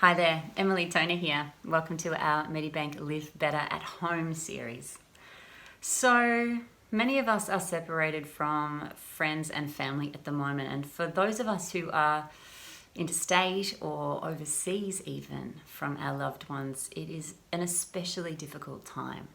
Hi there, Emily Toner here. Welcome to our Medibank Live Better at Home series. So many of us are separated from friends and family at the moment, and for those of us who are interstate or overseas even from our loved ones, it is an especially difficult time.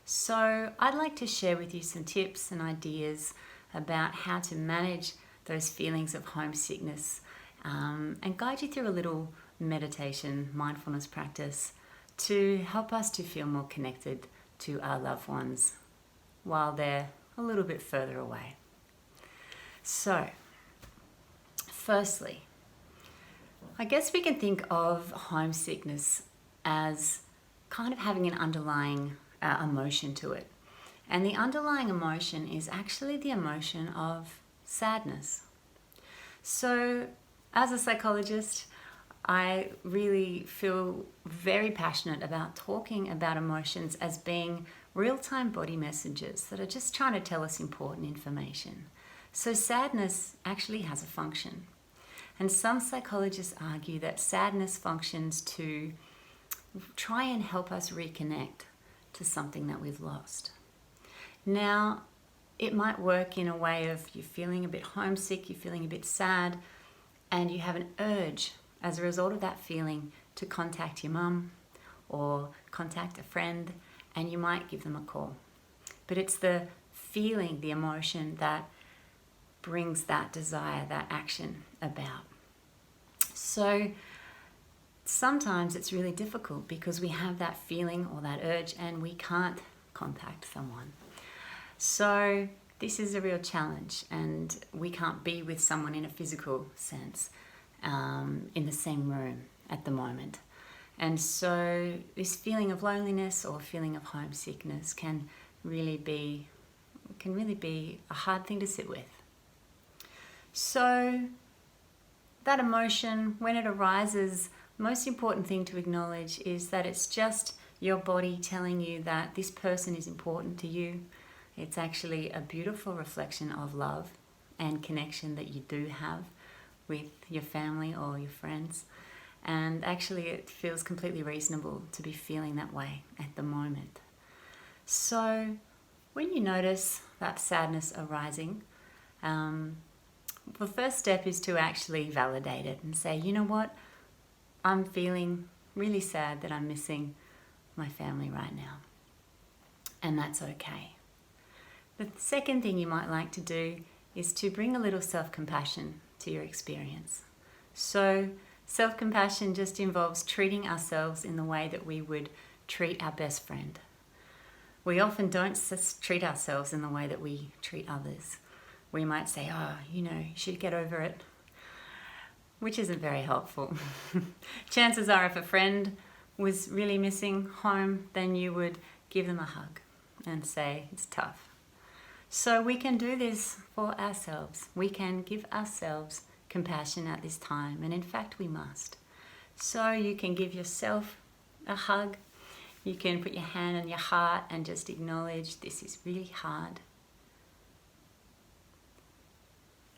So I'd like to share with you some tips and ideas about how to manage those feelings of homesickness and guide you through a little meditation, mindfulness practice to help us to feel more connected to our loved ones while they're a little bit further away. So, firstly, I guess we can think of homesickness as kind of having an underlying emotion to it. And the underlying emotion is actually the emotion of sadness. So, as a psychologist, I really feel very passionate about talking about emotions as being real-time body messages that are just trying to tell us important information. So sadness actually has a function. And some psychologists argue that sadness functions to try and help us reconnect to something that we've lost. Now, it might work in a way of you're feeling a bit homesick, you're feeling a bit sad, and you have an urge as a result of that feeling to contact your mum or contact a friend, and you might give them a call. But it's the feeling, the emotion that brings that desire, that action about. So sometimes it's really difficult because we have that feeling or that urge and we can't contact someone. So this is a real challenge, and we can't be with someone in a physical sense in the same room at the moment. And so this feeling of loneliness or feeling of homesickness can really be a hard thing to sit with. So that emotion, when it arises, most important thing to acknowledge is that it's just your body telling you that this person is important to you. It's actually a beautiful reflection of love and connection that you do have with your family or your friends. And actually it feels completely reasonable to be feeling that way at the moment. So when you notice that sadness arising, the first step is to actually validate it and say, you know what, I'm feeling really sad that I'm missing my family right now. And that's okay. The second thing you might like to do is to bring a little self-compassion to your experience. So self-compassion just involves treating ourselves in the way that we would treat our best friend. We often don't treat ourselves in the way that we treat others. We might say, you should get over it, which isn't very helpful. Chances are if a friend was really missing home, then you would give them a hug and say, it's tough. So we can do this for ourselves. We can give ourselves compassion at this time, and in fact we must. So you can give yourself a hug. You can put your hand on your heart and just acknowledge this is really hard.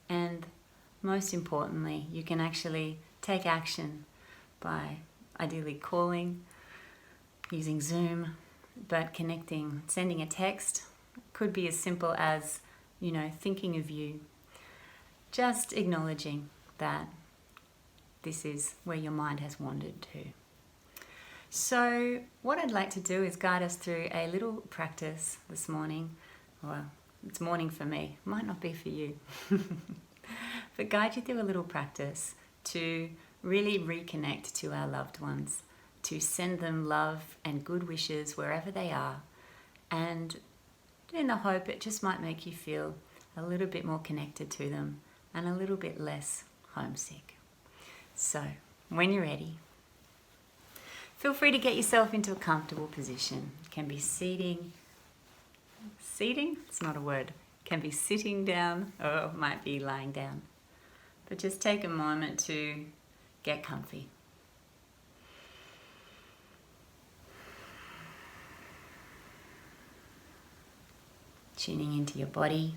And most importantly, you can actually take action by ideally calling, using Zoom, but connecting, sending a text. Could be as simple as, thinking of you. Just acknowledging that this is where your mind has wandered to. So what I'd like to do is guide us through a little practice this morning. Well, it's morning for me, might not be for you. But guide you through a little practice to really reconnect to our loved ones, to send them love and good wishes wherever they are, and in the hope it just might make you feel a little bit more connected to them and a little bit less homesick. So, when you're ready, feel free to get yourself into a comfortable position. It can be seating, it's not a word, it can be sitting down, or it might be lying down. But just take a moment to get comfy. Tuning into your body,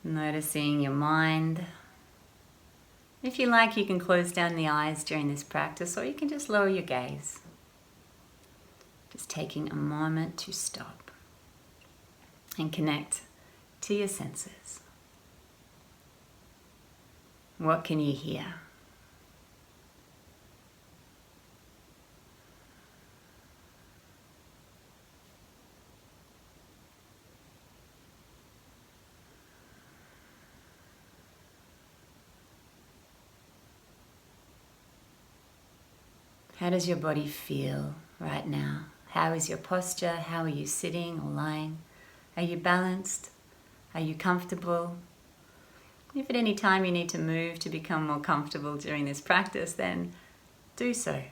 noticing your mind, If you like, you can close down the eyes during this practice, or you can just lower your gaze. Just taking a moment to stop and connect to your senses. What can you hear? How does your body feel right now? How is your posture? How are you sitting or lying? Are you balanced? Are you comfortable? If at any time you need to move to become more comfortable during this practice, then do so.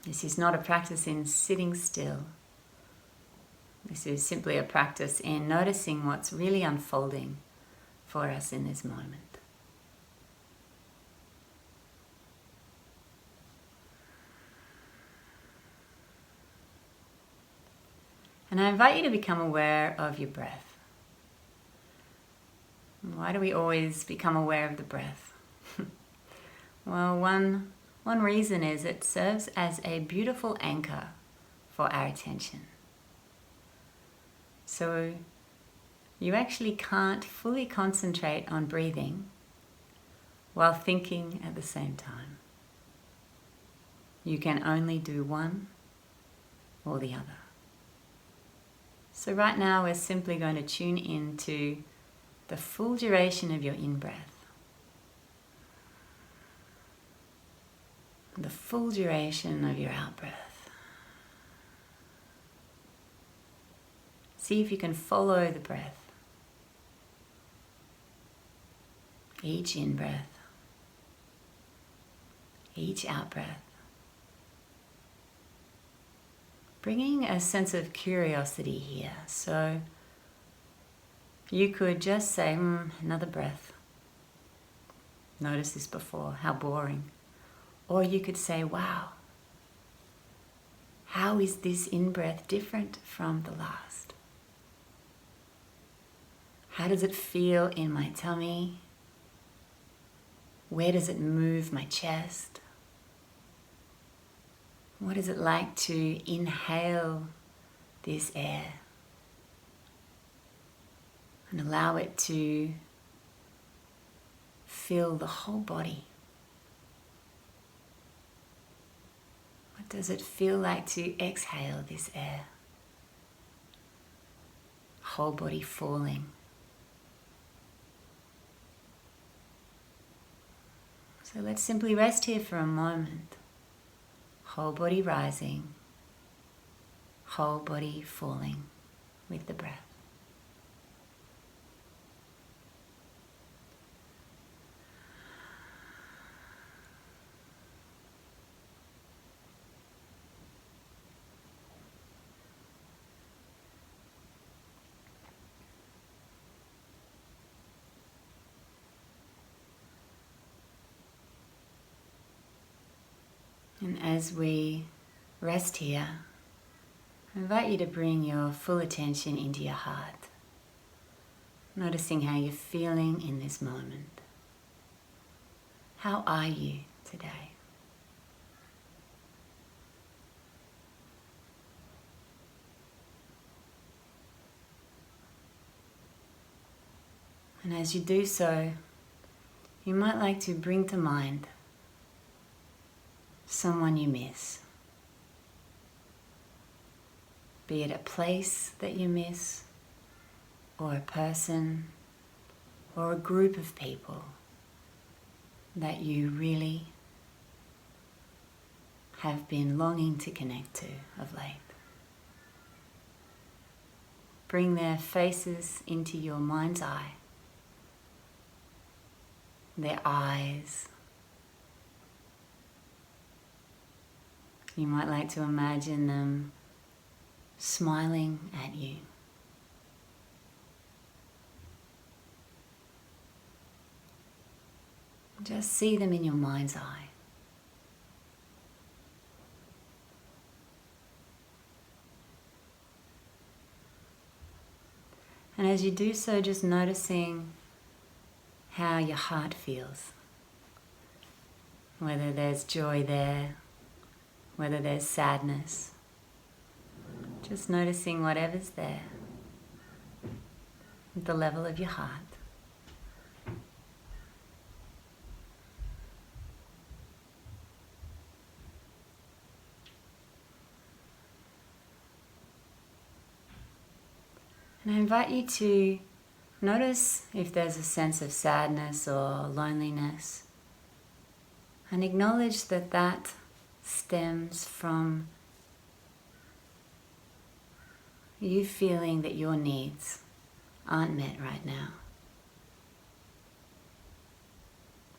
This is not a practice in sitting still. This is simply a practice in noticing what's really unfolding for us in this moment. And I invite you to become aware of your breath. Why do we always become aware of the breath? Well, one reason is it serves as a beautiful anchor for our attention. So you actually can't fully concentrate on breathing while thinking at the same time. You can only do one or the other. So right now we're simply going to tune into the full duration of your in-breath, the full duration of your out-breath. See if you can follow the breath. Each in-breath, each out-breath. Bringing a sense of curiosity here. So you could just say, another breath. Notice this before, how boring. Or you could say, wow, how is this in-breath different from the last? How does it feel in my tummy? Where does it move my chest? What is it like to inhale this air and allow it to fill the whole body? What does it feel like to exhale this air? Whole body falling. So let's simply rest here for a moment. Whole body rising, whole body falling with the breath. And as we rest here, I invite you to bring your full attention into your heart, noticing how you're feeling in this moment. How are you today? And as you do so, you might like to bring to mind someone you miss. Be it a place that you miss, or a person, or a group of people that you really have been longing to connect to of late. Bring their faces into your mind's eye, their eyes. You might like to imagine them smiling at you. Just see them in your mind's eye. And as you do so, just noticing how your heart feels whether there's joy there, whether there's sadness. Just noticing whatever's there at the level of your heart. And I invite you to notice if there's a sense of sadness or loneliness, and acknowledge that that stems from you feeling that your needs aren't met right now.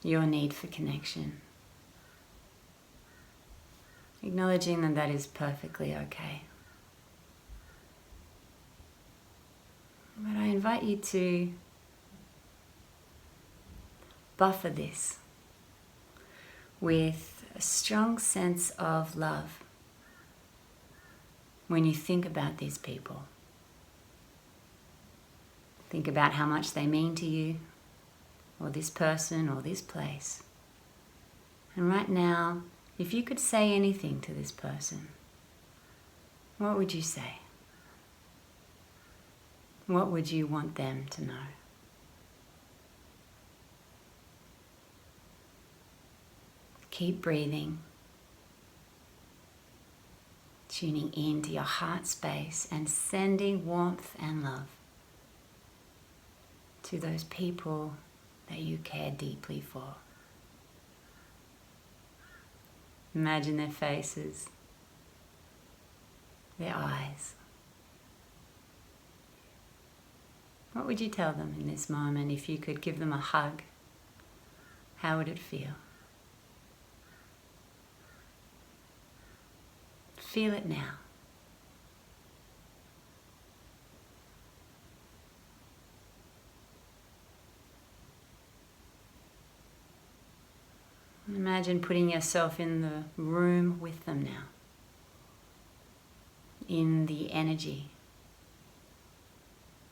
Your need for connection. Acknowledging that that is perfectly okay. But I invite you to buffer this with a strong sense of love when you think about these people. Think about how much they mean to you, or this person, or this place. And right now, if you could say anything to this person, what would you say? What would you want them to know? Keep breathing, tuning into your heart space and sending warmth and love to those people that you care deeply for. Imagine their faces, their eyes. What would you tell them in this moment if you could give them a hug? How would it feel? Feel it now. Imagine putting yourself in the room with them now, in the energy.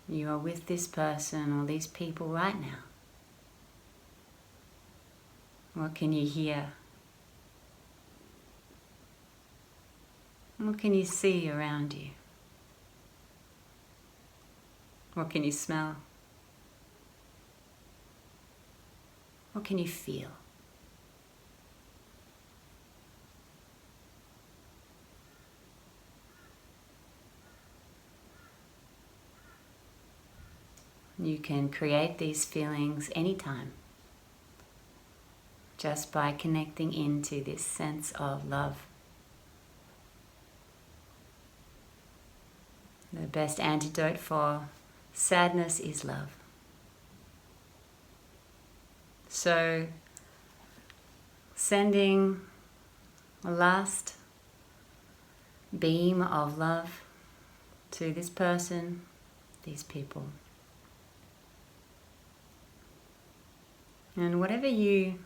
You are with this person or these people right now. What can you hear? What can you see around you? What can you smell? What can you feel? You can create these feelings anytime, just by connecting into this sense of love. The best antidote for sadness is love. So, sending a last beam of love to this person, these people. And whatever you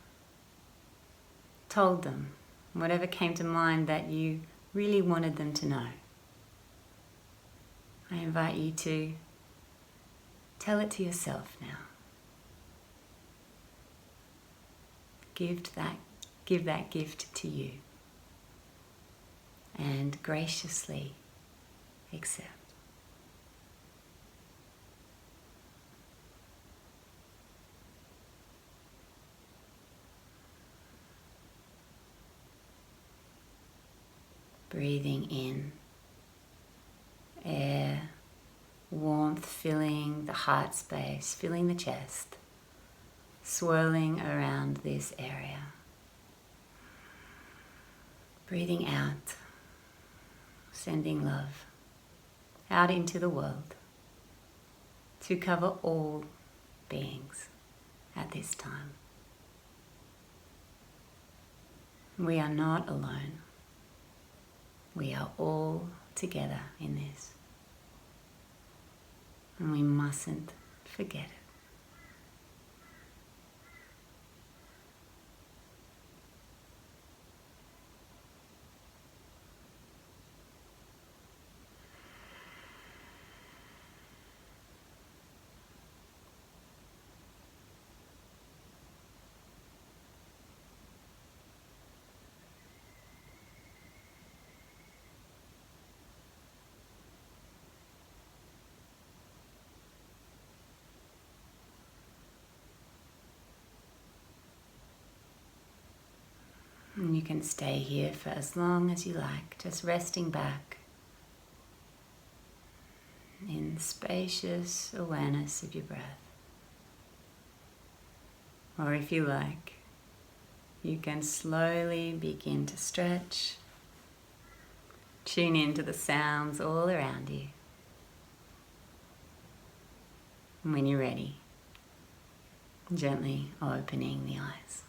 told them, whatever came to mind that you really wanted them to know, I invite you to tell it to yourself now. Give that gift to you and graciously accept. Breathing in air, warmth filling the heart space, filling the chest, swirling around this area. Breathing out, sending love out into the world to cover all beings at this time. We are not alone. We are all together in this. And we mustn't forget it. And you can stay here for as long as you like, just resting back in spacious awareness of your breath. Or if you like, you can slowly begin to stretch. Tune into the sounds all around you. And when you're ready, gently opening the eyes.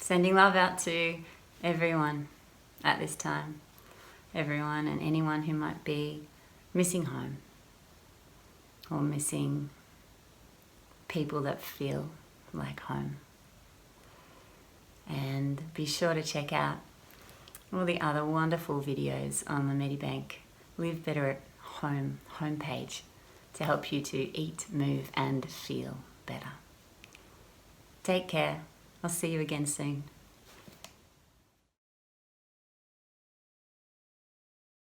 Sending love out to everyone at this time. Everyone and anyone who might be missing home or missing people that feel like home. And be sure to check out all the other wonderful videos on the Medibank Live Better at Home homepage to help you to eat, move and feel better. Take care. I'll see you again soon.